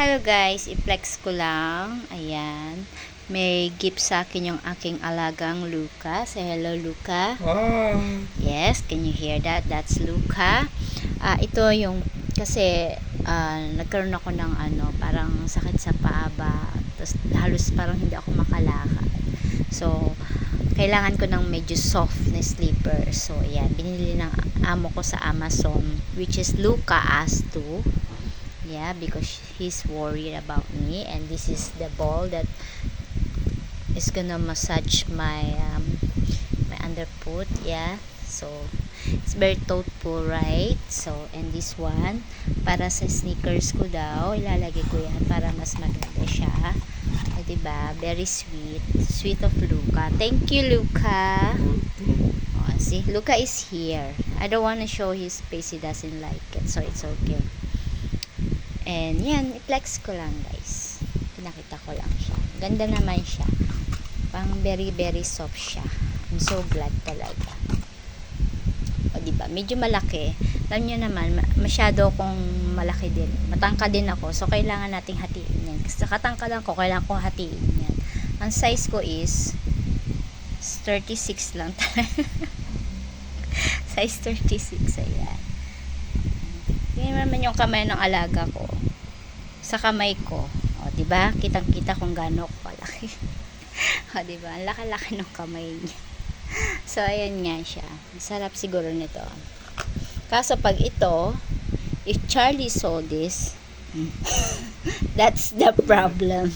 Hello guys, i-flex ko lang. Ayan. May gift sa akin yung aking alagang Luca. Say hello, Luca. Yes, can you hear that? That's Luca. Ito yung, kasi nagkaroon ako ng parang sakit sa paa ba. Tapos halos parang hindi ako makalakad. So, kailangan ko ng medyo soft na slipper. So, ayan. Binili ng amo ko sa Amazon, which is Luca As 2. Yeah, because he's worried about me, and this is the ball that is gonna massage my my underfoot. Yeah, so it's very thoughtful, right? So, and this one para sa sneakers ko daw, ilalagay ko yan para mas maganda siya. Diba? Very sweet of Luca. Thank you, Luca. Oh, see, Luca is here. I don't want to show his face, he doesn't like it, so it's okay. And yan, i-flex ko lang guys. Pinakita ko lang siya. Ganda naman siya. Pang very soft siya. I'm so glad talaga. O diba, medyo malaki. Alam nyo naman, masyado akong malaki din. Matangka din ako. So, kailangan nating hatiin yan. Kasi katangka lang ko, kailangan kong hatiin yan. Ang size ko is 36 lang talaga. Size 36. Ayan. Tingnan naman yung kamay ng alaga ko. Sa kamay ko. O, diba? Kitang-kita kung gaano ko kalaki. O, diba? Ang laki-laki ng kamay niya. So, ayan nga siya. Masarap siguro nito. Kaso pag ito, if Charlie saw this, that's the problem.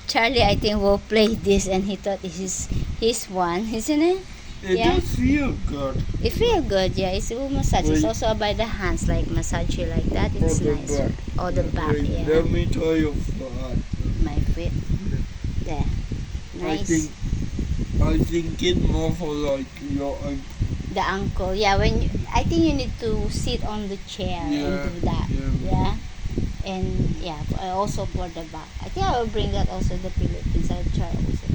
Charlie, I think, will play this and he thought this is his one. Isn't it? It Yeah. does feel good. It feel good, yeah. It's a massage. It's also by the hands, like massage you like that. It's the nice. back. Or the back, Wait, yeah. let me try your foot. My feet. There. Nice. I think it more for like your The ankle, yeah. I think you need to sit on the chair and do that, yeah. And yeah, also for the back. I think I will bring that also to the Philippines. I'll try also.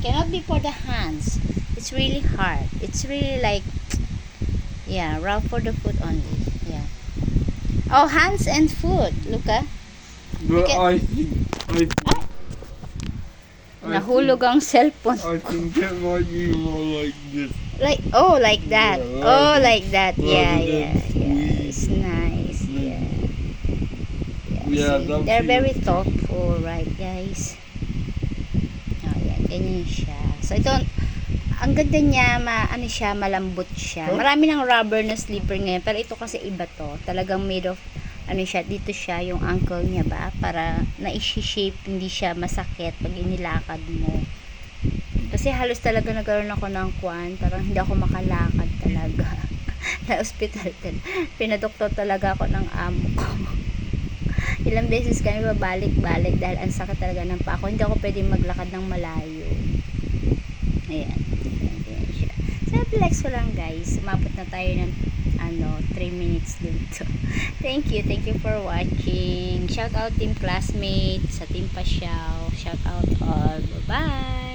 Cannot be for the hands. It's really hard. It's really like, yeah, rough for the foot only. Yeah. Oh, hands and foot. Look ah. But Okay. Nahulog ang cellphone. I think it might be more like this. Like, oh, like that. Yeah, Oh, like that. Yeah, rather yeah, than yeah. It's nice. Yeah. Yeah, See, that they're very feels- thoughtful, right, guys? Oh, yan. Ganyan siya. So, ito, ang ganda niya, siya, malambot siya. Marami ng rubber na slipper ngayon, pero ito kasi iba to. Talagang made of, siya, dito siya, yung ankle niya ba, para na-shape, hindi siya masakit pag inilakad mo. Kasi halos talaga nagkaroon ako ng parang hindi ako makalakad talaga. Na hospital pinadoktor talaga ako ng amo ko. Ilang beses kami babalik-balik dahil ang sakit talaga ng paa ko. Hindi ako pwedeng maglakad ng malayo. Ayan. Ayan siya. So, flex ko lang guys. Umabot na tayo ng 3 minutes dito. Thank you for watching. Shout out team classmates sa team Pasyaw. Shout out all. Bye-bye.